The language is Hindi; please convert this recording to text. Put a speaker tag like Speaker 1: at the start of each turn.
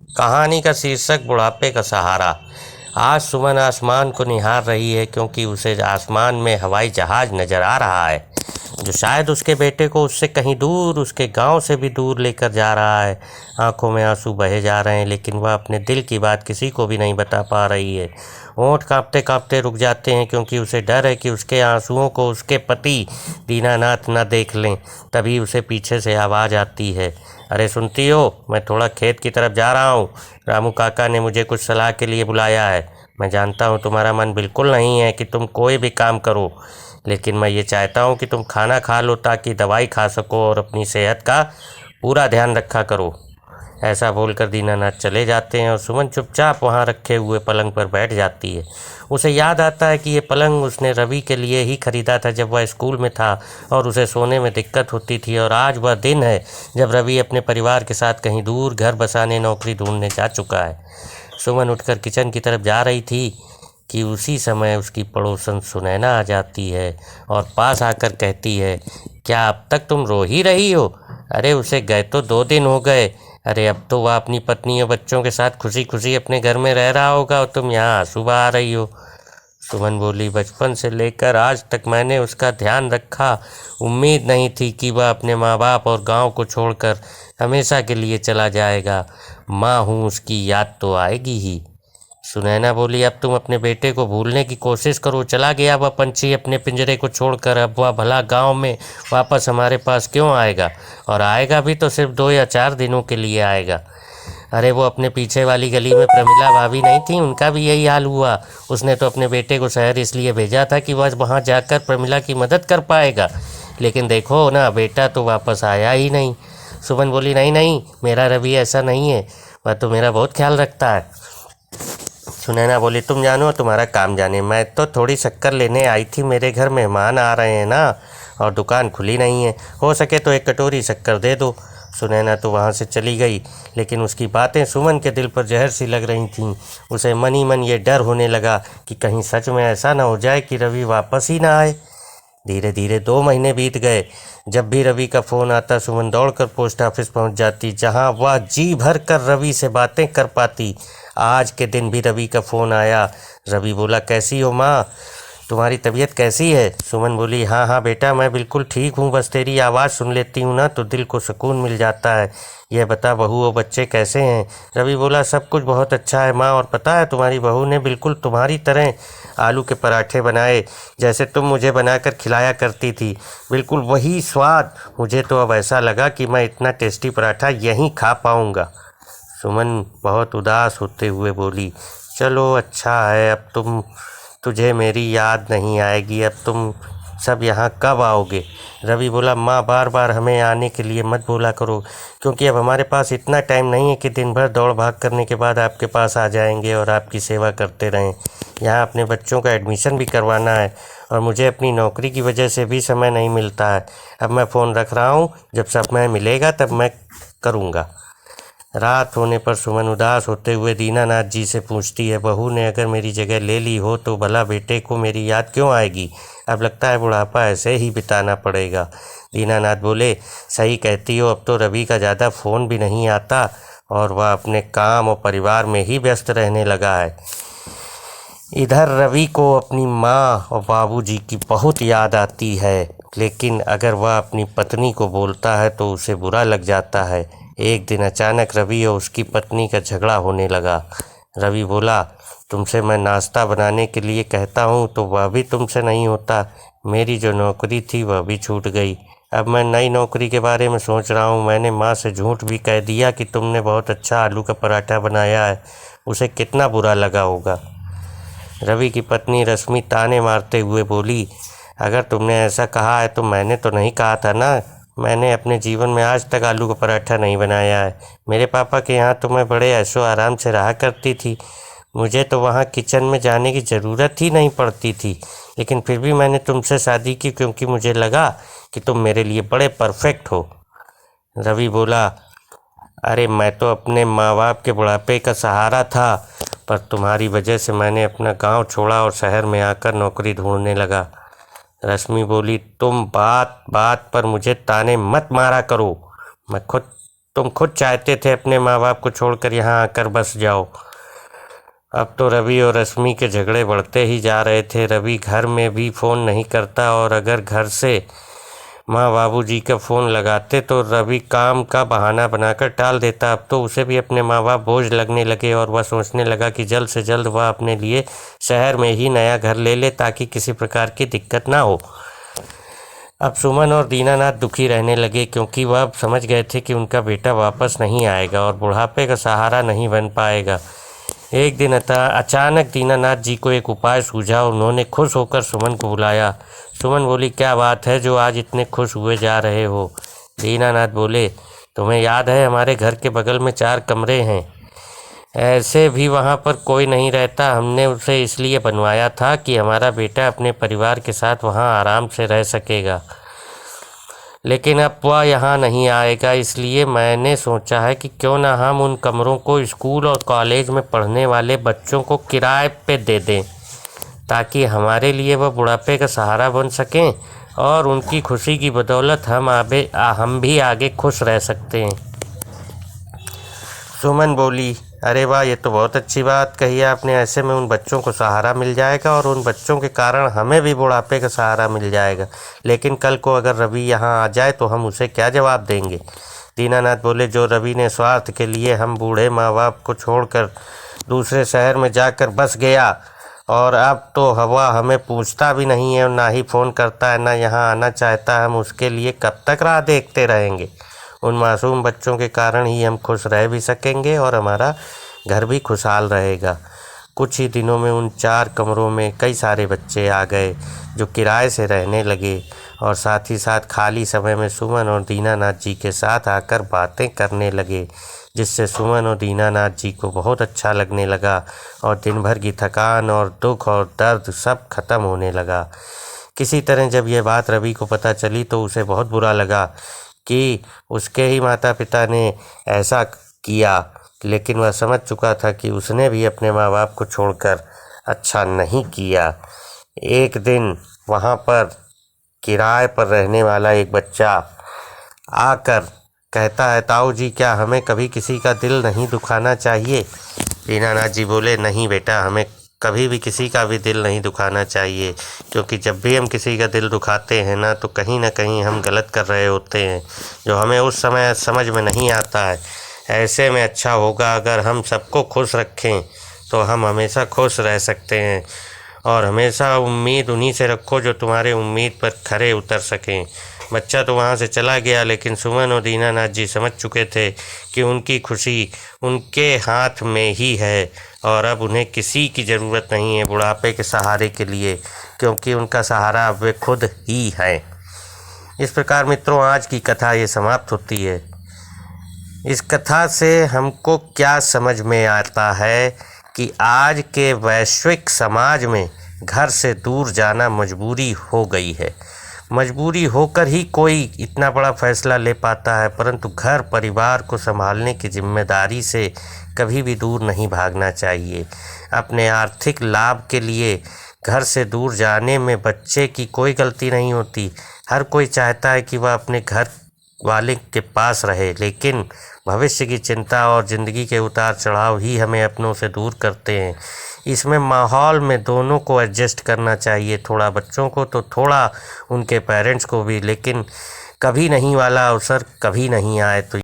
Speaker 1: कहानी का शीर्षक बुढ़ापे का सहारा। आज सुमन आसमान को निहार रही है क्योंकि उसे आसमान में हवाई जहाज नजर आ रहा है जो शायद उसके बेटे को उससे कहीं दूर, उसके गांव से भी दूर लेकर जा रहा है। आंखों में आंसू बहे जा रहे हैं लेकिन वह अपने दिल की बात किसी को भी नहीं बता पा रही है। होंठ कांपते कांपते रुक जाते हैं क्योंकि उसे डर है कि उसके आंसुओं को उसके पति दीनानाथ न देख लें। तभी उसे पीछे से आवाज़ आती है, अरे सुनती हो, मैं थोड़ा खेत की तरफ जा रहा हूँ। रामू काका ने मुझे कुछ सलाह के लिए बुलाया है। मैं जानता हूँ तुम्हारा मन बिल्कुल नहीं है कि तुम कोई भी काम करो, लेकिन मैं ये चाहता हूँ कि तुम खाना खा लो ताकि दवाई खा सको और अपनी सेहत का पूरा ध्यान रखा करो। ऐसा बोलकर दीनानाथ चले जाते हैं और सुमन चुपचाप वहाँ रखे हुए पलंग पर बैठ जाती है। उसे याद आता है कि ये पलंग उसने रवि के लिए ही खरीदा था जब वह स्कूल में था और उसे सोने में दिक्कत होती थी, और आज वह दिन है जब रवि अपने परिवार के साथ कहीं दूर घर बसाने नौकरी ढूंढने जा चुका है। सुमन उठकर किचन की तरफ जा रही थी कि उसी समय उसकी पड़ोसन सुनैना आ जाती है और पास आकर कहती है, क्या अब तक तुम रो ही रही हो? अरे उसे गए तो 2 दिन हो गए। अरे अब तो वह अपनी पत्नी और बच्चों के साथ खुशी खुशी अपने घर में रह रहा होगा और तुम यहाँ आंसू बहा रही हो। सुमन बोली, बचपन से लेकर आज तक मैंने उसका ध्यान रखा। उम्मीद नहीं थी कि वह अपने माँ बाप और गांव को छोड़कर हमेशा के लिए चला जाएगा। माँ हूँ, उसकी याद तो आएगी ही। सुनैना बोली, अब तुम अपने बेटे को भूलने की कोशिश करो। चला गया वह पंछी अपने पिंजरे को छोड़कर, अब वह भला गांव में वापस हमारे पास क्यों आएगा? और आएगा भी तो सिर्फ 2 या 4 दिनों के लिए आएगा। अरे वो अपने पीछे वाली गली में प्रमिला भाभी नहीं थी, उनका भी यही हाल हुआ। उसने तो अपने बेटे को शहर इसलिए भेजा था कि वह वहाँ जाकर प्रमिला की मदद कर पाएगा, लेकिन देखो ना, बेटा तो वापस आया ही नहीं। सुमन बोली, नहीं नहीं, मेरा रवि ऐसा नहीं है, वह तो मेरा बहुत ख्याल रखता है। सुनैना बोली, तुम जानो तुम्हारा काम जाने, मैं तो थोड़ी शक्कर लेने आई थी, मेरे घर मेहमान आ रहे हैं ना, और दुकान खुली नहीं है, हो सके तो 1 कटोरी शक्कर दे दो। सुनैना तो वहाँ से चली गई, लेकिन उसकी बातें सुमन के दिल पर जहर सी लग रही थीं। उसे मन ही मन ये डर होने लगा कि कहीं सच में ऐसा ना हो जाए कि रवि वापस ही ना आए। धीरे धीरे 2 महीने बीत गए। जब भी रवि का फ़ोन आता सुमन दौड़कर पोस्ट ऑफिस पहुंच जाती, जहां वह जी भर कर रवि से बातें कर पाती। आज के दिन भी रवि का फ़ोन आया। रवि बोला, कैसी हो माँ, तुम्हारी तबीयत कैसी है? सुमन बोली, हाँ हाँ बेटा, मैं बिल्कुल ठीक हूँ, बस तेरी आवाज़ सुन लेती हूँ ना तो दिल को सुकून मिल जाता है। यह बता, बहू और बच्चे कैसे हैं? रवि बोला, सब कुछ बहुत अच्छा है माँ, और पता है तुम्हारी बहू ने बिल्कुल तुम्हारी तरह आलू के पराठे बनाए, जैसे तुम मुझे बनाकर खिलाया करती थी, बिल्कुल वही स्वाद। मुझे तो अब ऐसा लगा कि मैं इतना टेस्टी पराठा यहीं खा पाऊँगा। सुमन बहुत उदास होते हुए बोली, चलो अच्छा है, अब तुझे मेरी याद नहीं आएगी। अब तुम सब यहाँ कब आओगे? रवि बोला, माँ बार बार हमें आने के लिए मत बोला करो, क्योंकि अब हमारे पास इतना टाइम नहीं है कि दिन भर दौड़ भाग करने के बाद आपके पास आ जाएंगे और आपकी सेवा करते रहें। यहाँ अपने बच्चों का एडमिशन भी करवाना है और मुझे अपनी नौकरी की वजह से भी समय नहीं मिलता है। अब मैं फ़ोन रख रहा हूँ, जब समय मिलेगा तब मैं करूँगा। रात होने पर सुमन उदास होते हुए दीनानाथ जी से पूछती है, बहू ने अगर मेरी जगह ले ली हो तो भला बेटे को मेरी याद क्यों आएगी? अब लगता है बुढ़ापा ऐसे ही बिताना पड़ेगा। दीनानाथ बोले, सही कहती हो, अब तो रवि का ज़्यादा फ़ोन भी नहीं आता और वह अपने काम और परिवार में ही व्यस्त रहने लगा है। इधर रवि को अपनी माँ और बाबूजी की बहुत याद आती है, लेकिन अगर वह अपनी पत्नी को बोलता है तो उसे बुरा लग जाता है। एक दिन अचानक रवि और उसकी पत्नी का झगड़ा होने लगा। रवि बोला, तुमसे मैं नाश्ता बनाने के लिए कहता हूँ तो वह भी तुमसे नहीं होता। मेरी जो नौकरी थी वह भी छूट गई। अब मैं नई नौकरी के बारे में सोच रहा हूँ। मैंने माँ से झूठ भी कह दिया कि तुमने बहुत अच्छा आलू का पराठा बनाया है। उसे कितना बुरा लगा होगा। रवि की पत्नी रश्मि ताने मारते हुए बोली, अगर तुमने ऐसा कहा है तो मैंने तो नहीं कहा था ना। मैंने अपने जीवन में आज तक आलू का पराठा नहीं बनाया है। मेरे पापा के यहाँ तो मैं बड़े ऐशो आराम से रहा करती थी। मुझे तो वहाँ किचन में जाने की ज़रूरत ही नहीं पड़ती थी, लेकिन फिर भी मैंने तुमसे शादी की क्योंकि मुझे लगा कि तुम मेरे लिए बड़े परफेक्ट हो। रवि बोला, अरे मैं तो अपने माँ बाप के बुढ़ापे का सहारा था, पर तुम्हारी वजह से मैंने अपना गांव छोड़ा और शहर में आकर नौकरी ढूंढने लगा। रश्मि बोली, तुम बात बात पर मुझे ताने मत मारा करो। मैं खुद तुम खुद चाहते थे अपने माँ बाप को छोड़कर यहाँ आकर बस जाओ। अब तो रवि और रश्मि के झगड़े बढ़ते ही जा रहे थे। रवि घर में भी फ़ोन नहीं करता और अगर घर से माँ बाबूजी का फ़ोन लगाते तो रवि काम का बहाना बनाकर टाल देता। अब तो उसे भी अपने माँ बाप बोझ लगने लगे और वह सोचने लगा कि जल्द से जल्द वह अपने लिए शहर में ही नया घर ले ले ताकि किसी प्रकार की दिक्कत ना हो। अब सुमन और दीनानाथ दुखी रहने लगे क्योंकि वह समझ गए थे कि उनका बेटा वापस नहीं आएगा और बुढ़ापे का सहारा नहीं बन पाएगा। एक दिन अचानक दीनानाथ जी को एक उपाय सूझा। उन्होंने खुश होकर सुमन को बुलाया। सुमन बोली, क्या बात है जो आज इतने खुश हुए जा रहे हो? दीनानाथ बोले, तुम्हें याद है हमारे घर के बगल में 4 कमरे हैं। ऐसे भी वहाँ पर कोई नहीं रहता। हमने उसे इसलिए बनवाया था कि हमारा बेटा अपने परिवार के साथ वहाँ आराम से रह सकेगा, लेकिन अब वह यहाँ नहीं आएगा। इसलिए मैंने सोचा है कि क्यों ना हम उन कमरों को स्कूल और कॉलेज में पढ़ने वाले बच्चों को किराए पे दे दें ताकि हमारे लिए वह बुढ़ापे का सहारा बन सकें और उनकी खुशी की बदौलत हम भी आगे खुश रह सकते हैं। सुमन बोली, अरे वाह, ये तो बहुत अच्छी बात कही आपने। ऐसे में उन बच्चों को सहारा मिल जाएगा और उन बच्चों के कारण हमें भी बुढ़ापे का सहारा मिल जाएगा। लेकिन कल को अगर रवि यहाँ आ जाए तो हम उसे क्या जवाब देंगे? दीनानाथ बोले, जो रवि ने स्वार्थ के लिए हम बूढ़े माँ बाप को छोड़कर दूसरे शहर में जाकर बस गया और अब तो हवा हमें पूछता भी नहीं है और ना ही फ़ोन करता है, ना यहाँ आना चाहता है, हम उसके लिए कब तक राह देखते रहेंगे? उन मासूम बच्चों के कारण ही हम खुश रह भी सकेंगे और हमारा घर भी खुशहाल रहेगा। कुछ ही दिनों में उन 4 कमरों में कई सारे बच्चे आ गए जो किराए से रहने लगे और साथ ही साथ खाली समय में सुमन और दीनानाथ जी के साथ आकर बातें करने लगे, जिससे सुमन और दीनानाथ जी को बहुत अच्छा लगने लगा और दिन भर की थकान और दुख और दर्द सब खत्म होने लगा। किसी तरह जब यह बात रवि को पता चली तो उसे बहुत बुरा लगा कि उसके ही माता पिता ने ऐसा किया, लेकिन वह समझ चुका था कि उसने भी अपने माँ बाप को छोड़कर अच्छा नहीं किया। एक दिन वहाँ पर किराए पर रहने वाला एक बच्चा आकर कहता है, ताऊ जी, क्या हमें कभी किसी का दिल नहीं दुखाना चाहिए? दीनानाथ जी बोले, नहीं बेटा, हमें कभी भी किसी का भी दिल नहीं दुखाना चाहिए, क्योंकि जब भी हम किसी का दिल दुखाते हैं ना कहीं हम गलत कर रहे होते हैं, जो हमें उस समय समझ में नहीं आता है। ऐसे में अच्छा होगा अगर हम सबको खुश रखें तो हम हमेशा खुश रह सकते हैं और हमेशा उम्मीद उन्हीं से रखो जो तुम्हारे उम्मीद पर खरे उतर सकें। बच्चा तो वहाँ से चला गया, लेकिन सुमन और दीनानाथ जी समझ चुके थे कि उनकी खुशी उनके हाथ में ही है और अब उन्हें किसी की ज़रूरत नहीं है बुढ़ापे के सहारे के लिए, क्योंकि उनका सहारा अब वे खुद ही हैं। इस प्रकार मित्रों, आज की कथा ये समाप्त होती है। इस कथा से हमको क्या समझ में आता है कि आज के वैश्विक समाज में घर से दूर जाना मजबूरी हो गई है। मजबूरी होकर ही कोई इतना बड़ा फैसला ले पाता है, परंतु घर परिवार को संभालने की जिम्मेदारी से कभी भी दूर नहीं भागना चाहिए। अपने आर्थिक लाभ के लिए घर से दूर जाने में बच्चे की कोई गलती नहीं होती। हर कोई चाहता है कि वह अपने घर वाले के पास रहे, लेकिन भविष्य की चिंता और ज़िंदगी के उतार चढ़ाव ही हमें अपनों से दूर करते हैं। इसमें माहौल में दोनों को एडजस्ट करना चाहिए, थोड़ा बच्चों को तो थोड़ा उनके पेरेंट्स को भी, लेकिन कभी नहीं वाला अवसर कभी नहीं आए। तो